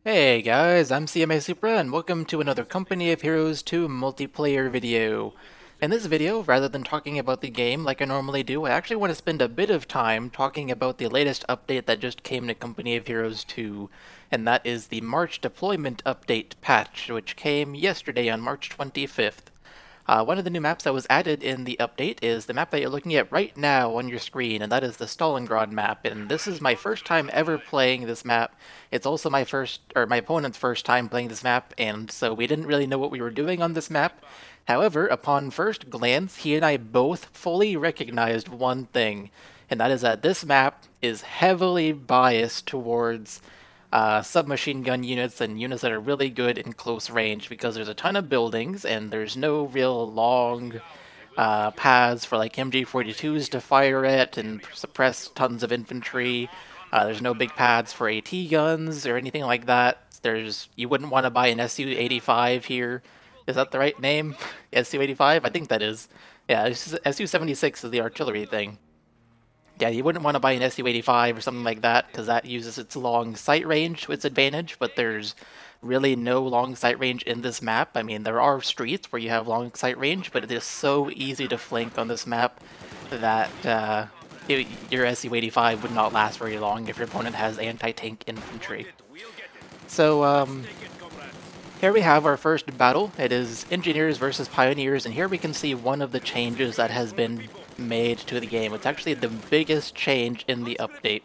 Hey guys, I'm cmasupra and welcome to another Company of Heroes 2 multiplayer video. In this video, rather than talking about the game like I normally do, I actually want to spend a bit of time talking about the latest update that just came to Company of Heroes 2, and that is the March Deployment Update patch, which came yesterday on March 25th. One of the new maps that was added in the update is the map that you're looking at right now on your screen, and that is the Stalingrad map. And this is my first time ever playing this map. It's also my opponent's first time playing this map, and so we didn't really know what we were doing on this map. However, upon first glance, he and I both fully recognized one thing, and that is that this map is heavily biased towards submachine gun units and units that are really good in close range because there's a ton of buildings and there's no real long paths for like MG42s to fire at and suppress tons of infantry. There's no big paths for AT guns or anything like that. You wouldn't want to buy an SU-85 here. Is that the right name? SU-85? I think that is. Yeah, SU-76 is the artillery thing. Yeah, you wouldn't want to buy an SU-85 or something like that, because that uses its long sight range to its advantage, but there's really no long sight range in this map. I mean, there are streets where you have long sight range, but it is so easy to flank on this map that your SU-85 would not last very long if your opponent has anti-tank infantry. So, here we have our first battle. It is Engineers versus Pioneers, and here we can see one of the changes that has been made to the game. It's actually the biggest change in the update.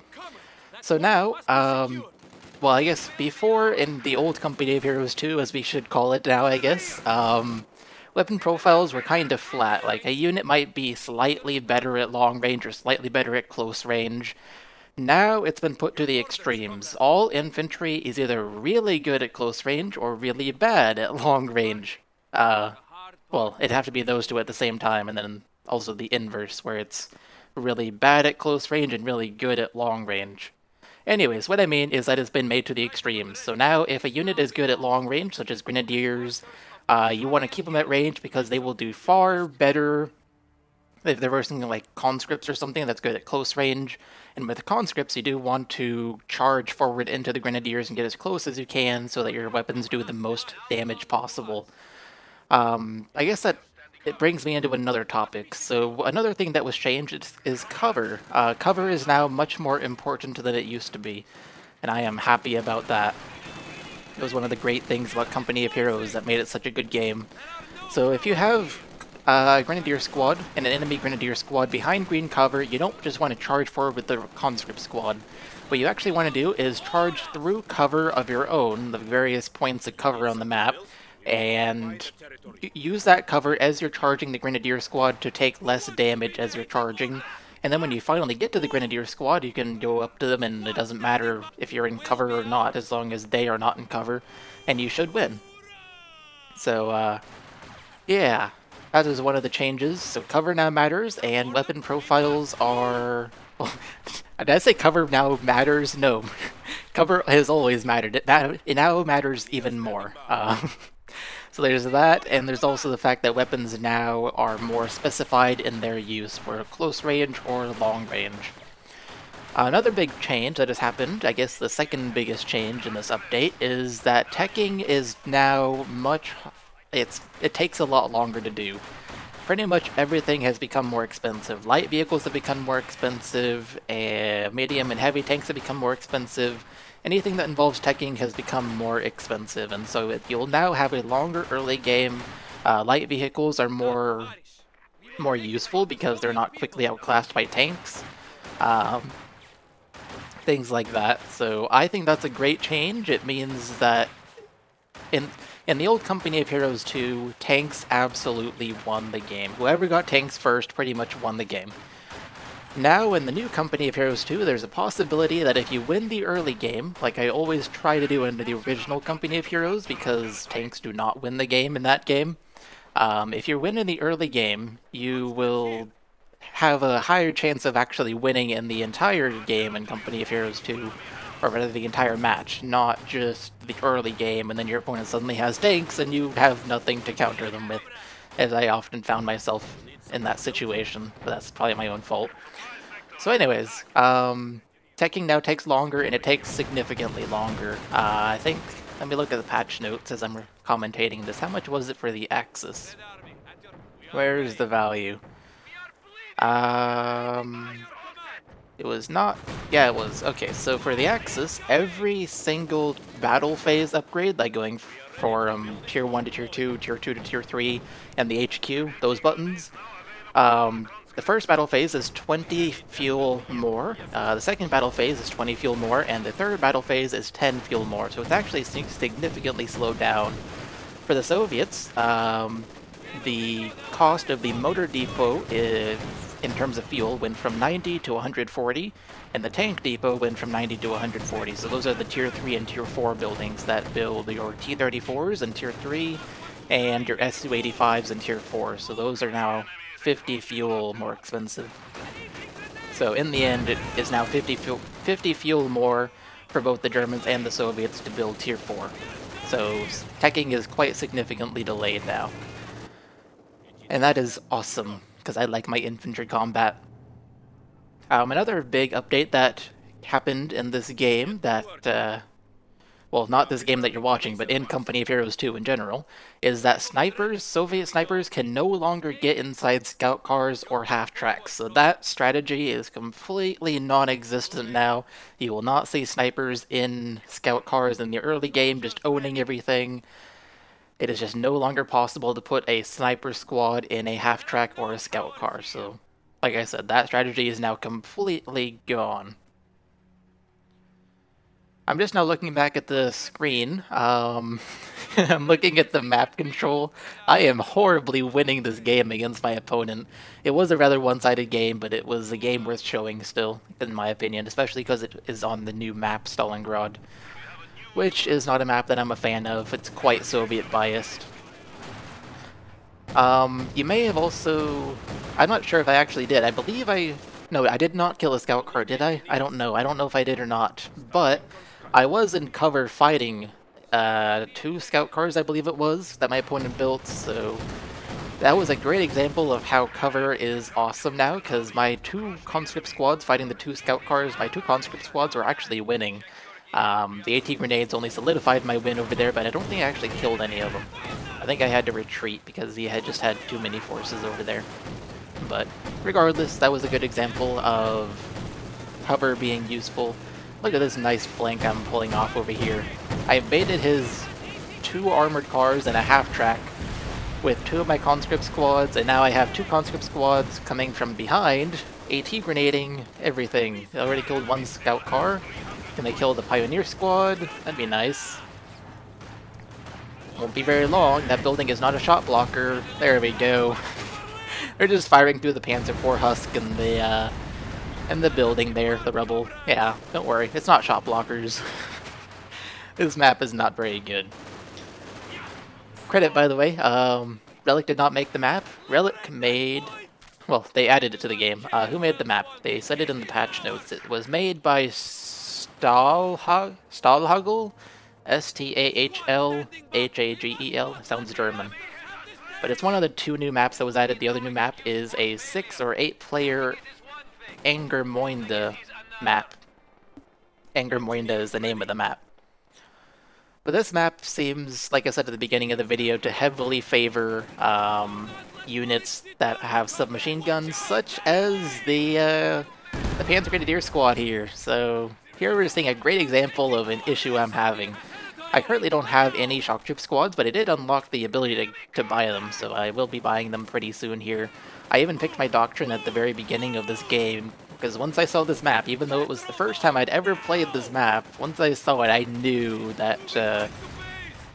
So now, well, I guess before in the old Company of Heroes 2, as we should call it now, I guess, weapon profiles were kind of flat. Like, a unit might be slightly better at long range or slightly better at close range. Now it's been put to the extremes. All infantry is either really good at close range or really bad at long range. Well, it'd have to be those two at the same time, and then also the inverse, where it's really bad at close range and really good at long range. Anyways, what I mean is that it's been made to the extremes. So now if a unit is good at long range, such as Grenadiers, you want to keep them at range because they will do far better if there were something like conscripts or something that's good at close range. And with conscripts, you do want to charge forward into the grenadiers and get as close as you can so that your weapons do the most damage possible. I guess that it brings me into another topic. So another thing that was changed is cover. Cover is now much more important than it used to be, and I am happy about that. It was one of the great things about Company of Heroes that made it such a good game. So if you have a Grenadier squad and an enemy Grenadier squad behind green cover, you don't just want to charge forward with the conscript squad. What you actually want to do is charge through cover of your own, the various points of cover on the map, and use that cover as you're charging the Grenadier squad to take less damage as you're charging. And then when you finally get to the Grenadier squad, you can go up to them and it doesn't matter if you're in cover or not, as long as they are not in cover, and you should win. So, yeah. That is one of the changes. So cover now matters, and weapon profiles are... Well, did I say cover now matters? No. Cover has always mattered. It now matters even more. So there's that, and there's also the fact that weapons now are more specified in their use for close range or long range. Another big change that has happened, I guess the second biggest change in this update, is that teching is now much... It takes a lot longer to do. Pretty much everything has become more expensive. Light vehicles have become more expensive, medium and heavy tanks have become more expensive. Anything that involves teching has become more expensive, and so you'll now have a longer early game. Light vehicles are more useful because they're not quickly outclassed by tanks. Things like that. So I think that's a great change. It means that in the old Company of Heroes 2, tanks absolutely won the game. Whoever got tanks first pretty much won the game. Now, in the new Company of Heroes 2, there's a possibility that if you win the early game, like I always try to do in the original Company of Heroes, because tanks do not win the game in that game, if you win in the early game, you will have a higher chance of actually winning in the entire game in Company of Heroes 2, or rather the entire match, not just the early game and then your opponent suddenly has tanks and you have nothing to counter them with, as I often found myself in that situation, but that's probably my own fault. So anyways, teching now takes longer, and it takes significantly longer. I think, let me look at the patch notes as I'm commentating this. How much was it for the Axis? Where's the value? It was not... Yeah, it was. Okay, so for the Axis, every single battle phase upgrade, like going from Tier 1 to Tier 2, Tier 2 to Tier 3, and the HQ, those buttons, the first battle phase is 20 fuel more, the second battle phase is 20 fuel more, and the third battle phase is 10 fuel more, so it's actually significantly slowed down. For the Soviets, the cost of the motor depot in terms of fuel went from 90 to 140, and the tank depot went from 90 to 140. So those are the Tier 3 and Tier 4 buildings that build your T-34s in Tier 3 and your Su-85s in Tier 4. So those are now 50 fuel more expensive. So in the end, it is now 50 fuel more for both the Germans and the Soviets to build Tier 4. So teching is quite significantly delayed now. And that is awesome, because I like my infantry combat. Another big update that happened in this game that, well, not this game that you're watching, but in Company of Heroes 2 in general, is that snipers, Soviet snipers, can no longer get inside scout cars or half-tracks. So that strategy is completely non-existent now. You will not see snipers in scout cars in the early game just owning everything. It is just no longer possible to put a sniper squad in a half-track or a scout car. So, like I said, that strategy is now completely gone. I'm just now looking back at the screen. I'm looking at the map control. I am horribly winning this game against my opponent. It was a rather one-sided game, but it was a game worth showing still, in my opinion, especially because it is on the new map, Stalingrad, which is not a map that I'm a fan of. It's quite Soviet biased. You may have also... I'm not sure if I actually did. I believe No, I did not kill a scout car, did I? I don't know. I don't know if I did or not. But I was in cover fighting 2 scout cars, I believe it was, that my opponent built, so that was a great example of how cover is awesome now, because my 2 conscript squads fighting the 2 scout cars, my 2 conscript squads were actually winning. The AT grenades only solidified my win over there, but I don't think I actually killed any of them. I think I had to retreat because he had just had too many forces over there. But regardless, that was a good example of cover being useful. Look at this nice flank I'm pulling off over here. I baited his 2 armored cars and a half-track with 2 of my conscript squads, and now I have 2 conscript squads coming from behind, AT grenading everything. They already killed 1 scout car. Can they kill the Pioneer Squad? That'd be nice. Won't be very long. That building is not a shot blocker. There we go. They're just firing through the Panzer IV husk and the building there, the rubble. Yeah, don't worry. It's not shot blockers. This map is not very good. Credit, by the way. Relic did not make the map. Relic made... Well, they added it to the game. Who made the map? They said it in the patch notes. It was made by Stahlhagel? S-T-A-H-L-H-A-G-E-L. Sounds German. But it's one of the 2 new maps that was added. The other new map is a 6 or 8 player Angermoinde map. Angermoinde is the name of the map. But this map seems, like I said at the beginning of the video, to heavily favor units that have submachine guns, such as the Panzer Grenadier squad here. So here we're seeing a great example of an issue I'm having. I currently don't have any shock troop squads, but I did unlock the ability to buy them, so I will be buying them pretty soon here. I even picked my doctrine at the very beginning of this game, because once I saw this map, even though it was the first time I'd ever played this map, once I saw it I knew that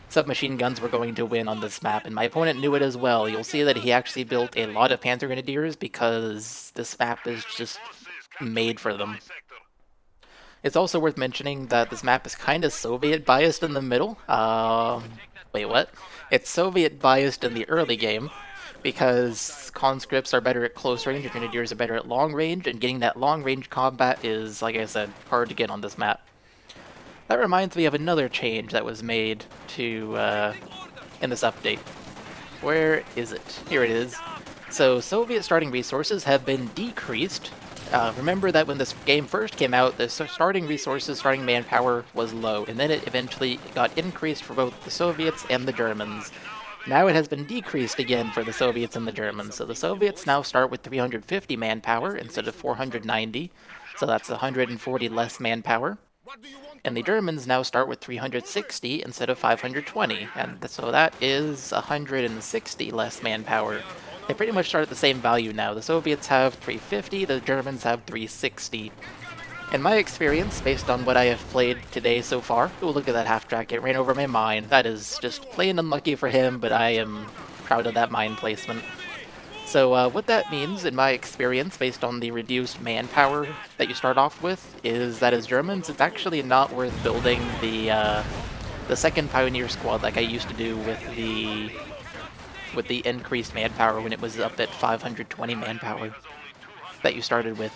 submachine guns were going to win on this map, and my opponent knew it as well. You'll see that he actually built a lot of Panzer Grenadiers because this map is just made for them. It's also worth mentioning that this map is kind of Soviet biased in the middle. Wait, what? It's Soviet biased in the early game, because conscripts are better at close range, and grenadiers are better at long range, and getting that long range combat is, like I said, hard to get on this map. That reminds me of another change that was made to in this update. Where is it? Here it is. So Soviet starting resources have been decreased Remember that when this game first came out, the starting resources, starting manpower was low, and then it eventually got increased for both the Soviets and the Germans. Now it has been decreased again for the Soviets and the Germans. So the Soviets now start with 350 manpower instead of 490, so that's 140 less manpower. And the Germans now start with 360 instead of 520, and so that is 160 less manpower. They pretty much start at the same value now. The Soviets have 350, the Germans have 360. In my experience, based on what I have played today so far, ooh, look at that half-track, it ran over my mine. That is just plain unlucky for him, but I am proud of that mine placement. So what that means, in my experience, based on the reduced manpower that you start off with, is that as Germans, it's actually not worth building the second Pioneer Squad like I used to do with the increased manpower when it was up at 520 manpower that you started with.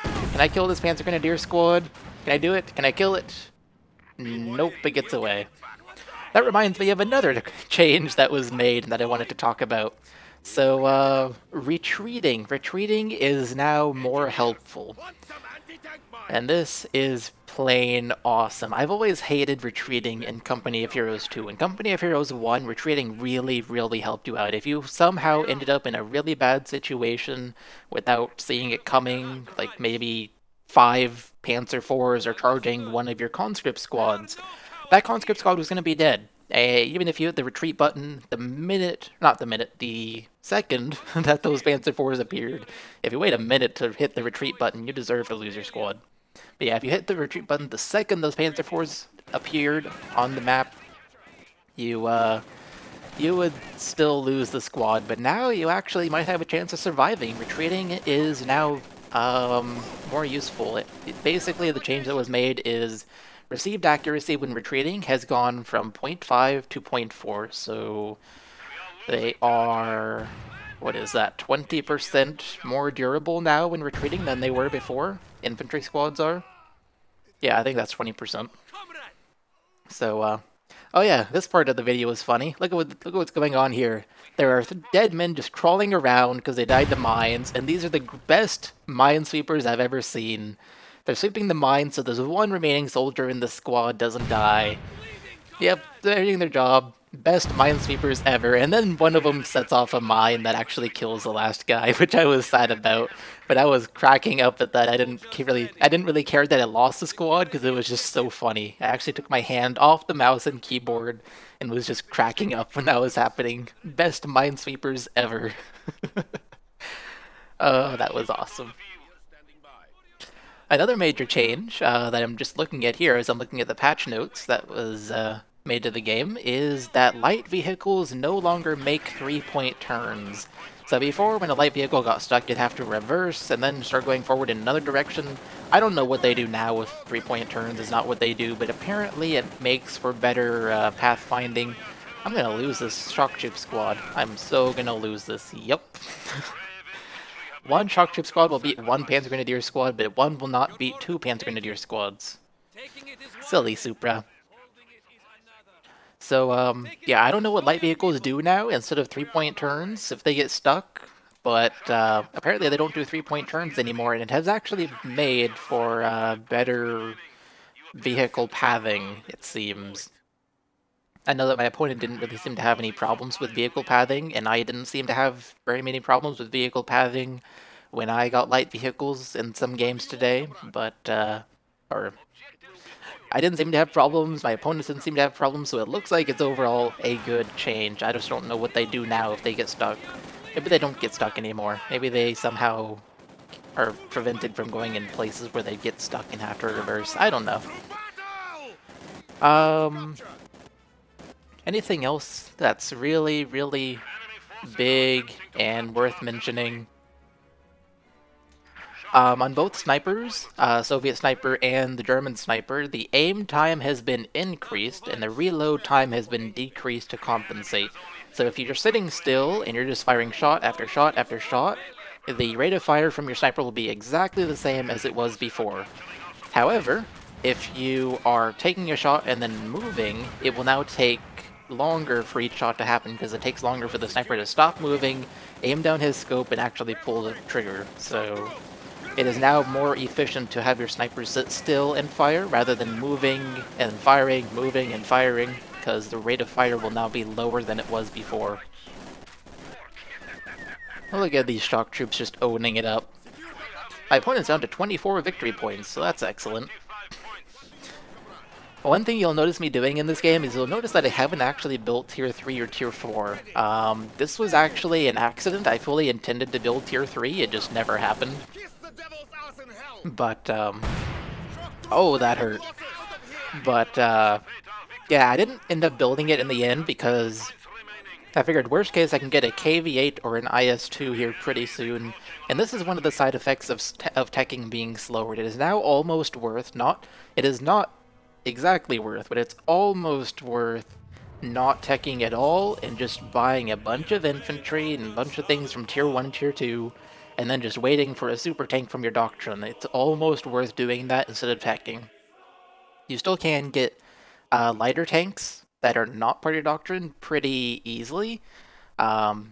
Can I kill this Panzer Grenadier Squad? Can I do it? Can I kill it? Nope, it gets away. That reminds me of another change that was made that I wanted to talk about. So, retreating. Retreating is now more helpful. And this is plain awesome. I've always hated retreating in Company of Heroes 2. In Company of Heroes 1, retreating really, really helped you out. If you somehow ended up in a really bad situation without seeing it coming, like maybe 5 Panzer IVs are charging one of your conscript squads, that conscript squad was going to be dead. Even if you hit the retreat button the second that those Panzer IVs appeared, if you wait a minute to hit the retreat button, you deserve to lose your squad. But yeah, if you hit the retreat button the second those Panzer IVs appeared on the map, you would still lose the squad, but now you actually might have a chance of surviving. Retreating is now more useful. Basically, the change that was made is received accuracy when retreating has gone from 0.5 to 0.4, so they are, what is that, 20% more durable now when retreating than they were before? Infantry squads are? Yeah, I think that's 20%. So, oh yeah, this part of the video is funny. Look at what's going on here. There are dead men just crawling around because they died to mines, and these are the best minesweepers I've ever seen. They're sweeping the mines so there's one remaining soldier in the squad doesn't die. Yep, they're doing their job. Best minesweepers ever, and then one of them sets off a mine that actually kills the last guy, which I was sad about. But I was cracking up at that. I didn't really care that I lost the squad because it was just so funny. I actually took my hand off the mouse and keyboard and was just cracking up when that was happening. Best minesweepers ever. Oh, that was awesome. Another major change that I'm just looking at here as I'm looking at the patch notes that was made to the game is that light vehicles no longer make 3-point turns. So before, when a light vehicle got stuck, you'd have to reverse and then start going forward in another direction. I don't know what they do now with 3-point turns, is not what they do, but apparently it makes for better pathfinding. I'm gonna lose this shock troop squad. I'm so gonna lose this. Yup. One shock troop squad will beat one Panzer Grenadier squad, but one will not beat 2 Panzer Grenadier squads. Silly Supra. So, yeah, I don't know what light vehicles do now instead of 3-point turns if they get stuck, but apparently they don't do 3-point turns anymore, and it has actually made for better vehicle pathing, it seems. I know that my opponent didn't really seem to have any problems with vehicle pathing, and I didn't seem to have very many problems with vehicle pathing when I got light vehicles in some games today, but, or I didn't seem to have problems, my opponents didn't seem to have problems, so it looks like it's overall a good change. I just don't know what they do now if they get stuck. Maybe they don't get stuck anymore. Maybe they somehow are prevented from going in places where they get stuck and have to reverse. I don't know. Anything else that's really, really big and worth mentioning? On both snipers, Soviet sniper and the German sniper, the aim time has been increased and the reload time has been decreased to compensate. So if you're sitting still and you're just firing shot after shot after shot, the rate of fire from your sniper will be exactly the same as it was before. However, if you are taking a shot and then moving, it will now take longer for each shot to happen because it takes longer for the sniper to stop moving, aim down his scope, and actually pull the trigger. So It is now more efficient to have your snipers sit still and fire rather than moving and firing, moving and firing, because the rate of fire will now be lower than it was before. Look at these shock troops just owning it up. My opponent's down to 24 victory points, so that's excellent. One thing you'll notice me doing in this game is you'll notice that I haven't actually built Tier 3 or Tier 4. This was actually an accident. I fully intended to build Tier 3, it just never happened. But, oh, that hurt. But, yeah, I didn't end up building it in the end because I figured worst case I can get a KV-8 or an IS-2 here pretty soon. And this is one of the side effects of teching being slower. It is now almost worth, it is not exactly worth, but it's almost worth not teching at all and just buying a bunch of infantry and a bunch of things from Tier 1 and Tier 2, and then just waiting for a super tank from your doctrine. It's almost worth doing that instead of teching. You still can get lighter tanks that are not part of your doctrine pretty easily. A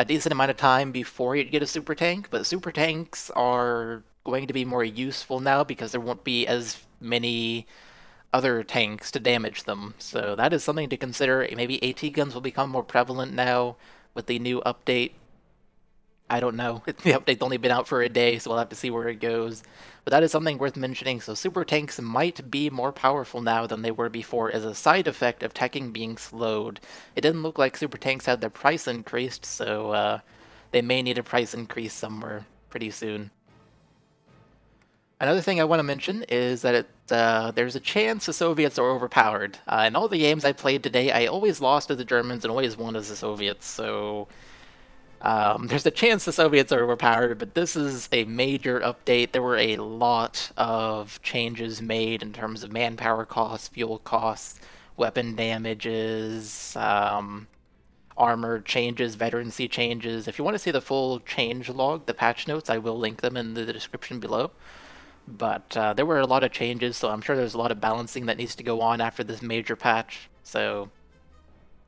decent amount of time before you get a super tank, but super tanks are going to be more useful now because there won't be as many other tanks to damage them. So that is something to consider. Maybe AT guns will become more prevalent now with the new update. I don't know. The update's only been out for a day, so we'll have to see where it goes. But that is something worth mentioning. So super tanks might be more powerful now than they were before as a side effect of teching being slowed. It didn't look like super tanks had their price increased, so they may need a price increase somewhere pretty soon. Another thing I want to mention is that there's a chance the Soviets are overpowered. In all the games I played today, I always lost to the Germans and always won as the Soviets, so there's a chance the Soviets are overpowered, but this is a major update. There were a lot of changes made in terms of manpower costs, fuel costs, weapon damages, armor changes, veterancy changes. If you want to see the full change log, the patch notes, I will link them in the description below. But there were a lot of changes, so I'm sure there's a lot of balancing that needs to go on after this major patch. So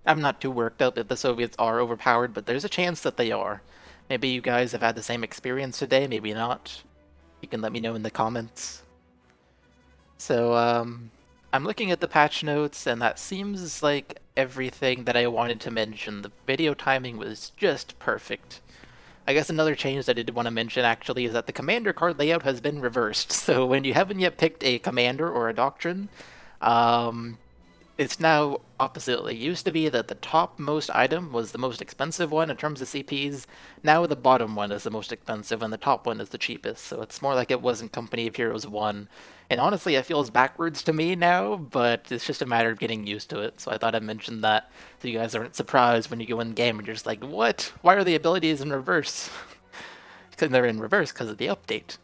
I'm not too worked up if the Soviets are overpowered, but there's a chance that they are. Maybe you guys have had the same experience today, maybe not. You can let me know in the comments. So I'm looking at the patch notes, and that seems like everything that I wanted to mention. The video timing was just perfect. I guess another change that I did want to mention, actually, is that the commander card layout has been reversed. So when you haven't yet picked a commander or a doctrine, it's now opposite. It used to be that the topmost item was the most expensive one in terms of CPs. Now the bottom one is the most expensive, and the top one is the cheapest. So it's more like it was in Company of Heroes 1. And honestly, it feels backwards to me now, but it's just a matter of getting used to it. So I thought I'd mention that so you guys aren't surprised when you go in game and you're just like, what? Why are the abilities in reverse? Because they're in reverse because of the update.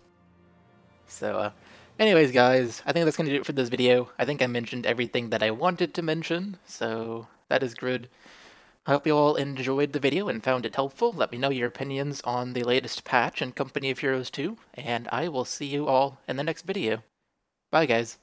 So, anyways, guys, I think that's going to do it for this video. I think I mentioned everything that I wanted to mention, so that is good. I hope you all enjoyed the video and found it helpful. Let me know your opinions on the latest patch in Company of Heroes 2, and I will see you all in the next video. Bye, guys.